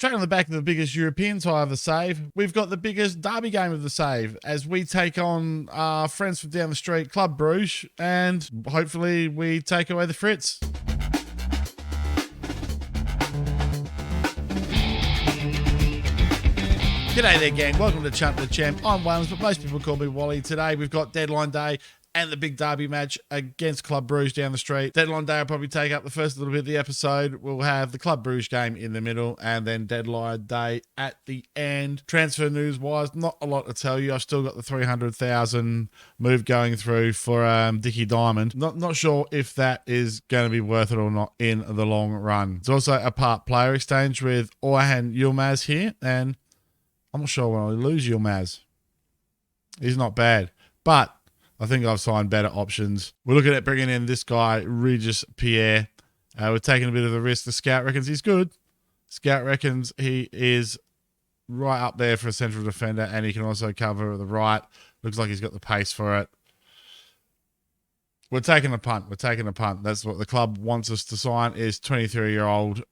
Straight on the back of the biggest European tie of the save, we've got the biggest derby game of the save as we take on our friends from down the street, Club Brugge, and hopefully we take away the Fritz. G'day there, gang. Welcome to Chump the Champ. I'm Wales, but most people call me Wally. Today we've got deadline day and the big derby match against Club Brugge down the street. Deadline day will probably take up the first little bit of the episode. We'll have the Club Brugge game in the middle and then deadline day at the end. Transfer news-wise, not a lot to tell you. I've still got the 300,000 move going through for Dickie Diamond. Not sure if that is going to be worth it or not in the long run. There's also a part player exchange with Orhan Yilmaz here, and I'm not sure when I lose Yilmaz. He's not bad, but I think I've signed better options. We're looking at bringing in this guy, Regis Pierre. We're taking a bit of a risk. The scout reckons he's good. Scout reckons he is right up there for a central defender, and he can also cover the right. Looks like he's got the pace for it. We're taking a punt. That's what the club wants us to sign, is 23-year-old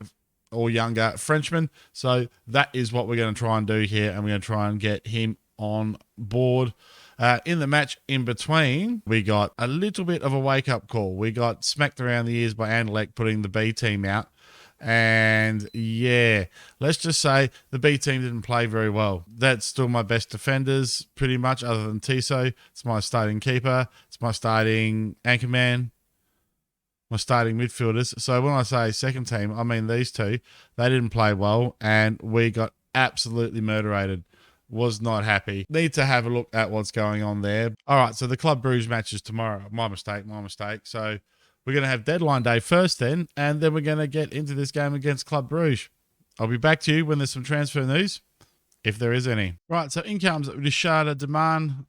or younger Frenchman. So that is what we're going to try and do here, and we're going to try and get him on board. In the match in between, we got a little bit of a wake-up call. We got smacked around the ears by Anderlecht putting the B team out. And yeah, let's just say the B team didn't play very well. That's still my best defenders, pretty much, other than Tissot. It's my starting keeper. It's my starting anchorman. My starting midfielders. So when I say second team, I mean these two. They didn't play well, and we got absolutely murderated. Was not happy. Need to have a look at what's going on there. All right, so the Club Brugge match is tomorrow. My mistake. So we're going to have deadline day first then, and then we're going to get into this game against Club Brugge. I'll be back to you when there's some transfer news, if there is any. Right, so in comes Richard Deman.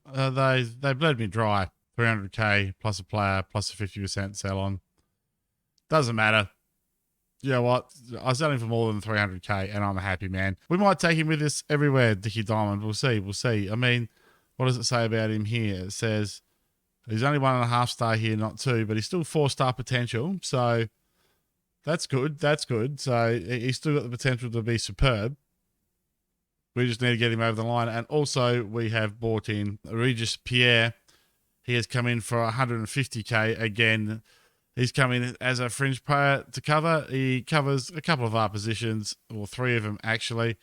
They bled me dry. 300k plus a player plus a 50% sell on. Doesn't matter. You know what? I was selling for more than 300k, and I'm a happy man. We might take him with us everywhere, Dickie Diamond. We'll see. I mean, what does it say about him here? It says he's only 1.5 star here, not 2, but he's still 4-star potential. So that's good. So he's still got the potential to be superb. We just need to get him over the line. And also, we have bought in Regis Pierre. He has come in for 150k again. He's come in as a fringe player to cover. He covers a couple of our positions, or 3 of them actually.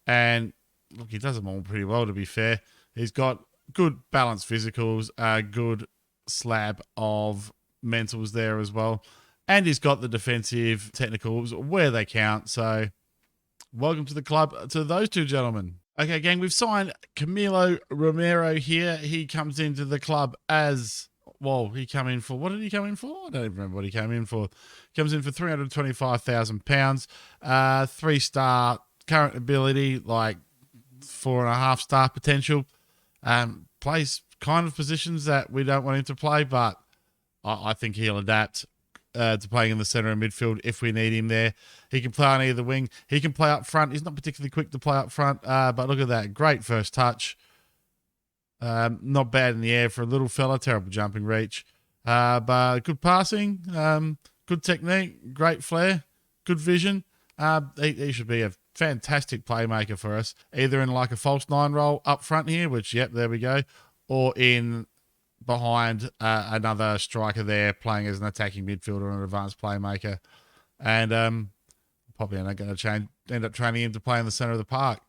And look, he does them all pretty well, to be fair. He's got good balanced physicals, a good slab of mentals there as well. And he's got the defensive technicals where they count. So welcome to the club to those two gentlemen. Okay, gang, we've signed Camilo Romero here. He comes into the club as... Well, he came in for, what did he come in for? I don't even remember what he came in for. Comes in for £325,000. 3-star current ability, like 4.5-star potential. Plays kind of positions that we don't want him to play, but I think he'll adapt to playing in the centre of midfield if we need him there. He can play on either wing. He can play up front. He's not particularly quick to play up front, but look at that. Great first touch. Not bad in the air for a little fella, terrible jumping reach. But good passing, good technique, great flair, good vision. He should be a fantastic playmaker for us, either in like a false 9 role up front here, which, yep, there we go, or in behind another striker there playing as an attacking midfielder or an advanced playmaker. And probably not going to end up training him to play in the centre of the park.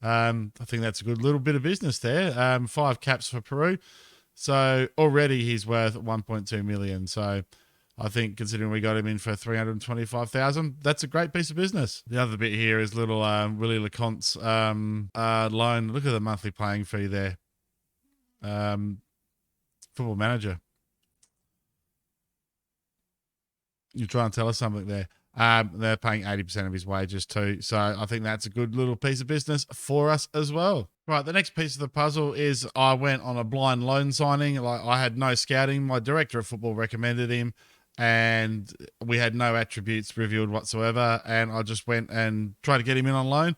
I think that's a good little bit of business there. 5 caps for Peru. So already he's worth 1.2 million. So I think considering we got him in for 325,000, that's a great piece of business. The other bit here is little Willie LeConte's loan. Look at the monthly playing fee there. Football Manager. You're trying to tell us something there. They're paying 80% of his wages too. So I think that's a good little piece of business for us as well. Right, the next piece of the puzzle is I went on a blind loan signing. Like, I had no scouting. My director of football recommended him, and we had no attributes revealed whatsoever. And I just went and tried to get him in on loan.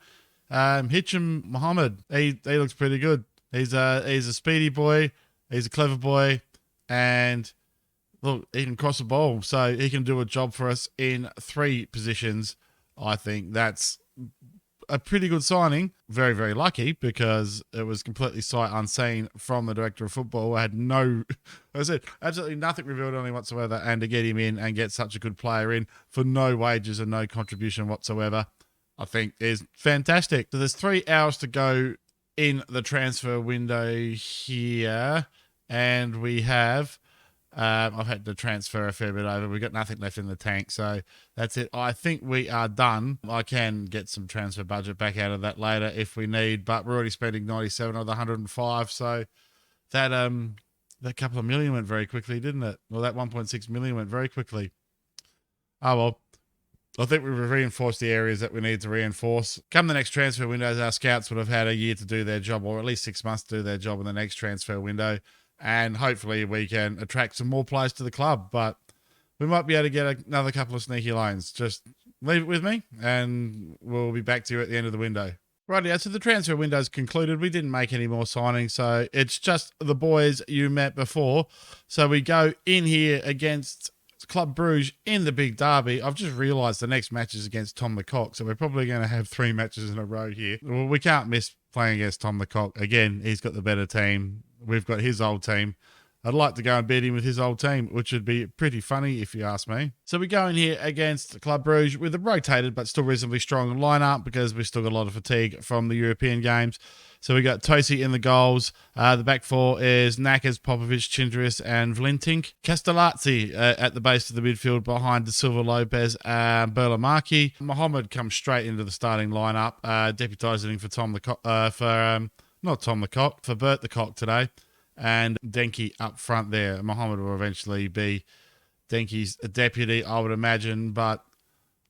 Hitcham Mohammed, he looks pretty good. He's a speedy boy. He's a clever boy, and look, he can cross the ball, so he can do a job for us in 3 positions. I think that's a pretty good signing. Very, very lucky because it was completely sight unseen from the director of football. I had no, as I said, absolutely nothing revealed on him whatsoever. And to get him in and get such a good player in for no wages and no contribution whatsoever, I think is fantastic. So there's 3 hours to go in the transfer window here. And we have, I've had to transfer a fair bit over. We've got nothing left in the tank. So that's it. I think we are done. I can get some transfer budget back out of that later if we need, but we're already spending 97 of the 105. So that couple of million went very quickly, didn't it? Well, that 1.6 million went very quickly. Oh, well. I think we've reinforced the areas that we need to reinforce. Come the next transfer windows, our scouts would have had a year to do their job, or at least 6 months to do their job in the next transfer window. And hopefully we can attract some more players to the club. But we might be able to get another couple of sneaky loans. Just leave it with me, and we'll be back to you at the end of the window. Rightio, so the transfer window's concluded. We didn't make any more signings, so it's just the boys you met before. So we go in here against Club Brugge in the big derby. I've just realised the next match is against Tom the Cock, so we're probably going to have 3 matches in a row here. Well, we can't miss playing against Tom the Cock. Again, he's got the better team. We've got his old team. I'd like to go and beat him with his old team, which would be pretty funny if you ask me. So we go in here against Club Brugge with a rotated but still reasonably strong lineup because we've still got a lot of fatigue from the European games. So we got Tosi in the goals. The back four is Knackers, Popovic, Chindris, and Vlintink. Castellazzi at the base of the midfield behind De Silva, Lopez, and Berlamaki. Mohammed comes straight into the starting lineup, deputising for Tom the Cock, not Tom the Cock, for Bert the Cock today. And Denki up front there. Mohammed will eventually be Denki's deputy, I would imagine, but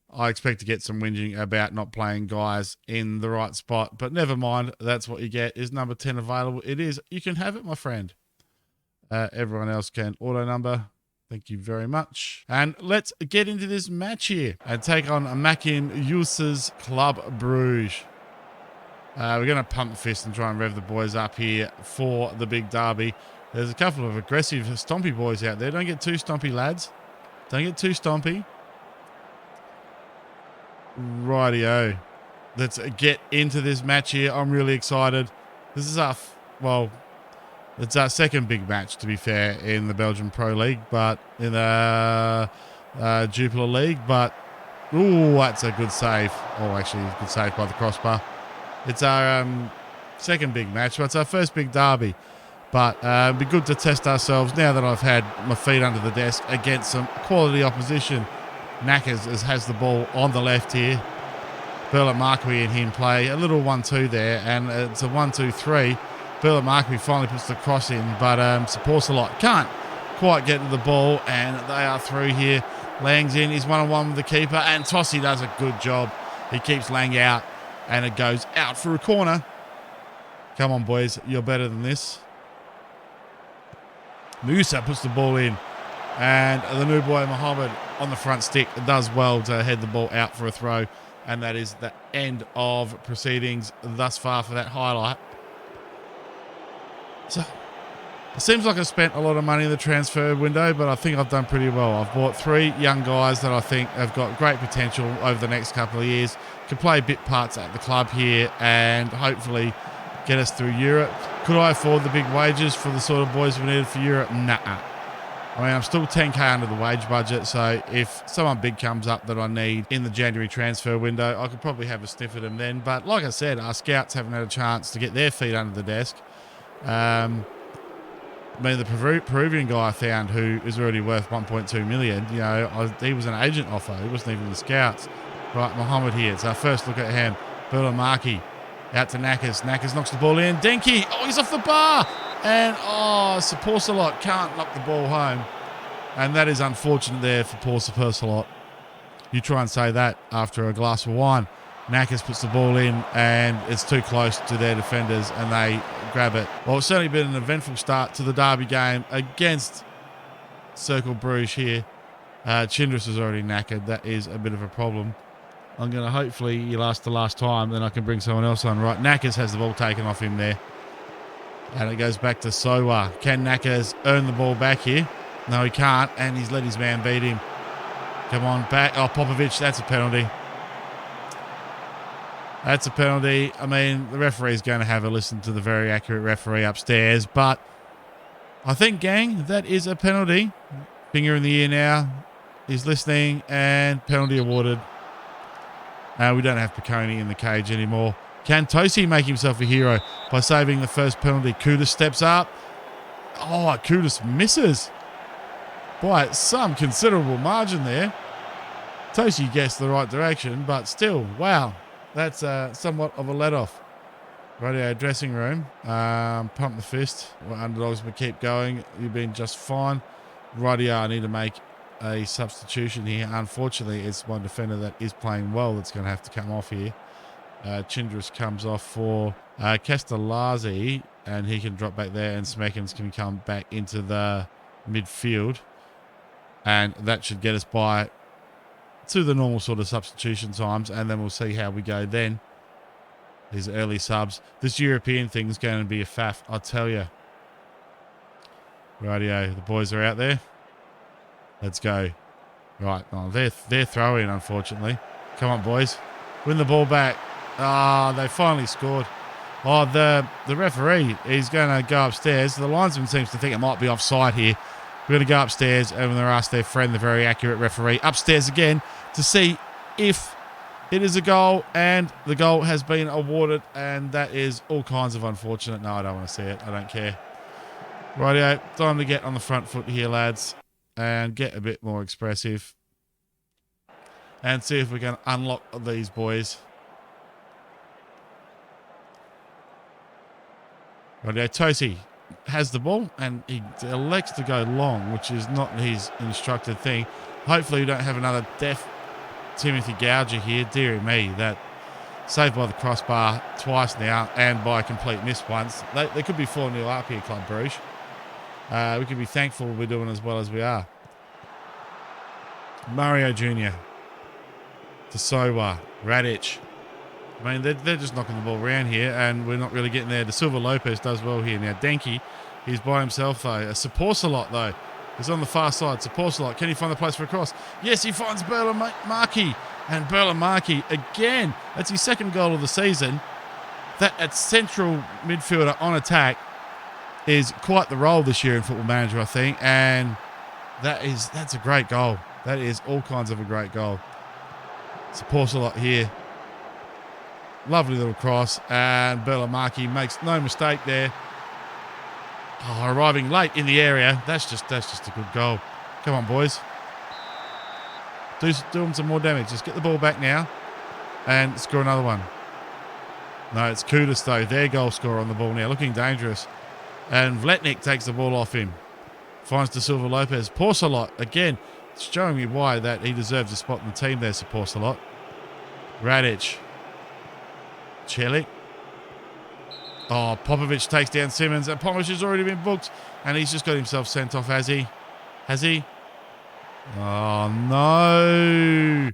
I expect to get some whinging about not playing guys in the right spot. But never mind, that's what you get. Is number 10 available? It is. You can have it, my friend. Everyone else can auto number. Thank you very much. And let's get into this match here and take on Makim Yus's Club Brugge. We're going to pump the fist and try and rev the boys up here for the big derby. There's a couple of aggressive, stompy boys out there. Don't get too stompy, lads. Don't get too stompy. Rightio. Let's get into this match here. I'm really excited. This is it's our second big match, to be fair, in the Belgian Pro League, but in the Jupiler League. But, ooh, that's a good save. Oh, actually, a good save by the crossbar. It's our second big match, but it's our first big derby. But it'd be good to test ourselves now that I've had my feet under the desk against some quality opposition. Knackers has the ball on the left here. Berlamarqui and him play a little 1-2 there, and it's a 1-2-3. Berlamarqui finally puts the cross in, but Saporsalot can't quite get to the ball, and they are through here. Lang's in, he's 1-on-1 with the keeper, and Tossi does a good job. He keeps Lang out. And it goes out for a corner. Come on, boys. You're better than this. Musa puts the ball in. And the new boy, Mohammed, on the front stick, does well to head the ball out for a throw. And that is the end of proceedings thus far for that highlight. So, it seems like I've spent a lot of money in the transfer window, but I think I've done pretty well. I've bought 3 young guys that I think have got great potential over the next couple of years. Can play bit parts at the club here and hopefully get us through Europe. Could I afford the big wages for the sort of boys we needed for Europe? Nah. I mean, I'm still 10k under the wage budget, so if someone big comes up that I need in the January transfer window, I could probably have a sniff at them then. But like I said, our scouts haven't had a chance to get their feet under the desk. I mean, the Peruvian guy I found who is already worth 1.2 million, you know, he was an agent offer. He wasn't even the scouts. Right, Mohammed here. It's our first look at him. Berlamaki out to Knackers. Knackers knocks the ball in. Denki. Oh, he's off the bar. And, Saporsalot can't knock the ball home. And that is unfortunate there for poor Saporsalot. You try and say that after a glass of wine. Knackers puts the ball in and it's too close to their defenders and they grab it. Well, it's certainly been an eventful start to the derby game against Cercle Brugge here. Chindris is already knackered. That is a bit of a problem. I'm going to hopefully he lasts the last time, then I can bring someone else on. Right, Knackers has the ball taken off him there. And it goes back to Sowa. Can Knackers earn the ball back here? No, he can't, and he's let his man beat him. Come on, back. Oh, Popovic, that's a penalty. That's a penalty. I mean, the referee's going to have a listen to the very accurate referee upstairs, but I think, gang, that is a penalty. Finger in the ear now. He's listening, and penalty awarded. We don't have Piccone in the cage anymore. Can Tosi make himself a hero by saving the first penalty? Kudus steps up. Oh, Kudus misses by some considerable margin there. Tosi gets the right direction, but still, wow. That's somewhat of a let-off. Radio dressing room. Pump the fist. We're underdogs, but keep going. You've been just fine. Radio, I need to make a substitution here. Unfortunately, it's one defender that is playing well that's going to have to come off here. Chindris comes off for Castellazzi, and he can drop back there, and Smekins can come back into the midfield. And that should get us by to the normal sort of substitution times, and then we'll see how we go then. These early subs. This European thing is going to be a faff, I'll tell you. Radio, the boys are out there. Let's go. Right, oh, they're throwing, unfortunately. Come on, boys. Win the ball back. They finally scored. Oh, the referee, he's going to go upstairs. The linesman seems to think it might be offside here. We're going to go upstairs, and they're asked their friend, the very accurate referee, upstairs again to see if it is a goal, and the goal has been awarded, and that is all kinds of unfortunate. No, I don't want to see it. I don't care. Rightio, time to get on the front foot here, lads, and get a bit more expressive and see if we can unlock these boys. Rightio, Tosi has the ball, and he elects to go long, which is not his instructed thing. Hopefully we don't have another deaf Timothy Gouger here. Dear me, that saved by the crossbar twice now, and by a complete miss once. They could be 4-0 up here, Club Brugge. We can be thankful we're doing as well as we are. Mario Jr. Tasowa, Radic. I mean, they're just knocking the ball around here, and we're not really getting there. De Silva Lopez does well here. Now, Denki, he's by himself, though. Saporsalot, though, is on the far side. Saporsalot, can he find the place for a cross? Yes, he finds Berlamarki. And Berlamarki, again, that's his second goal of the season. That central midfielder on attack is quite the role this year in Football Manager, I think. And that's a great goal. That is all kinds of a great goal. Saporsalot here. Lovely little cross, and Berlamarki makes no mistake there. Oh, arriving late in the area. That's just a good goal. Come on, boys. Do them some more damage. Just get the ball back now and score another one. No, it's Kudus, though. Their goal scorer on the ball now. Looking dangerous. And Vletnik takes the ball off him. Finds De Silva Lopez. Porcelot, again, it's showing me why that he deserves a spot in the team there, so Porcelot. Radic. Celik. Oh, Popovic takes down Simmons, and Popovic has already been booked, and he's just got himself sent off, has he? Has he? Oh, no.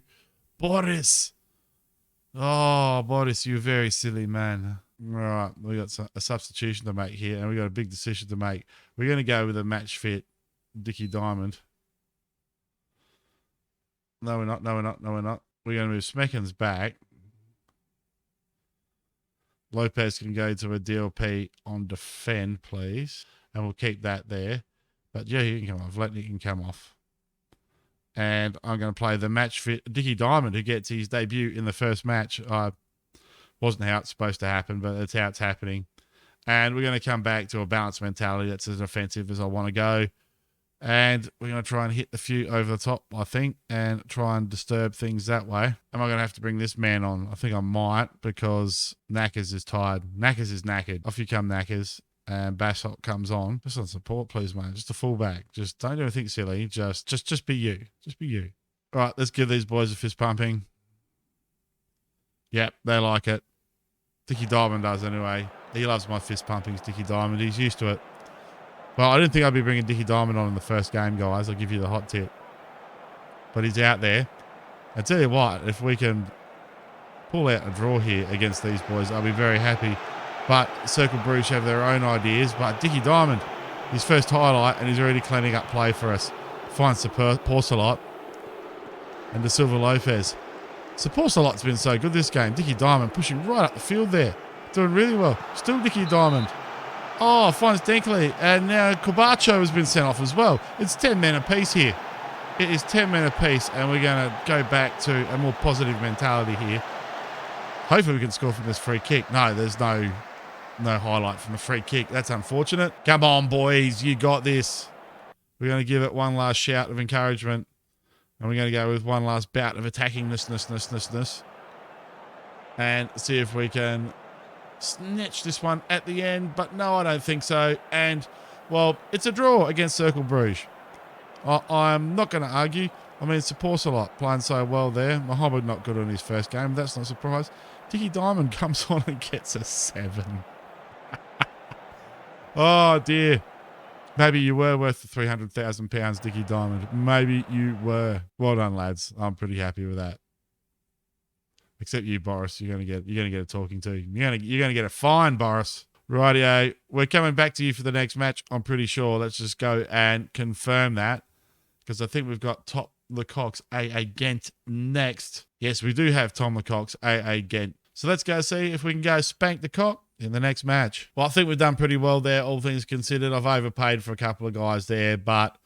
Boris. Oh, Boris, you very silly man. All right, we got a substitution to make here, and we got a big decision to make. We're going to go with a match fit Dickie Diamond. No, we're not. No, we're not. No, we're not. We're going to move Smekins back. Lopez can go to a DLP on defend, please. And we'll keep that there. But yeah, he can come off. Letney can come off. And I'm going to play the match fit Dickie Diamond, who gets his debut in the first match. Wasn't how it's supposed to happen, but that's how it's happening. And we're going to come back to a balanced mentality that's as offensive as I want to go. And we're going to try and hit the few over the top, I think, and try and disturb things that way. Am I going to have to bring this man on? I think I might, because Knackers is tired. Knackers is knackered. Off you come, Knackers. And Bassot comes on. Just on support, please, mate. Just a fullback. Just don't do anything silly. Just be you. Just be you. All right, let's give these boys a fist pumping. Yep, they like it. Dickie Diamond does anyway. He loves my fist pumpings, Dickie Diamond. He's used to it. Well, I didn't think I'd be bringing Dickie Diamond on in the first game, guys. I'll give you the hot tip. But he's out there. I tell you what, if we can pull out a draw here against these boys, I'll be very happy. But Cercle Brugge have their own ideas. But Dickie Diamond, his first highlight, and he's already cleaning up play for us. Finds the Porcelot. And De Silva Lopez. Support a lot's been so good this game. Dickie Diamond pushing right up the field there. Doing really well. Still Dickie Diamond. Oh, finds Dinkley. And now Kubacho has been sent off as well. It's 10 men apiece here. It is 10 men apiece, and we're going to go back to a more positive mentality here. Hopefully we can score from this free kick. No, there's no highlight from the free kick. That's unfortunate. Come on, boys. You got this. We're going to give it one last shout of encouragement. And we're going to go with one last bout of attacking-ness. And see if we can snatch this one at the end. But no, I don't think so. And, well, it's a draw against Cercle Brugge. I'm not going to argue. I mean, supports a lot, playing so well there. Mohammed not good on his first game. That's not a surprise. Dickie Diamond comes on and gets a 7. Oh, dear. Maybe you were worth the £300,000, Dickie Diamond. Maybe you were. Well done, lads. I'm pretty happy with that. Except you, Boris. You're gonna get a talking to. You're gonna get a fine, Boris. Rightio. We're coming back to you for the next match. I'm pretty sure. Let's just go and confirm that, because I think we've got Top Lecoq's AA Ghent next. Yes, we do have Tom Lecoq's AA Ghent. So let's go see if we can go spank the cock in the next match. Well, I think we've done pretty well there, all things considered. I've overpaid for a couple of guys there, but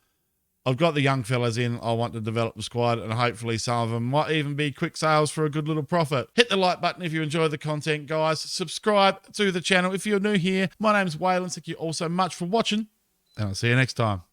I've got the young fellas in. I want to develop the squad, and hopefully some of them might even be quick sales for a good little profit. Hit the like button if you enjoy the content, guys. Subscribe to the channel if you're new here. My name's Waylon. Thank you all so much for watching, and I'll see you next time.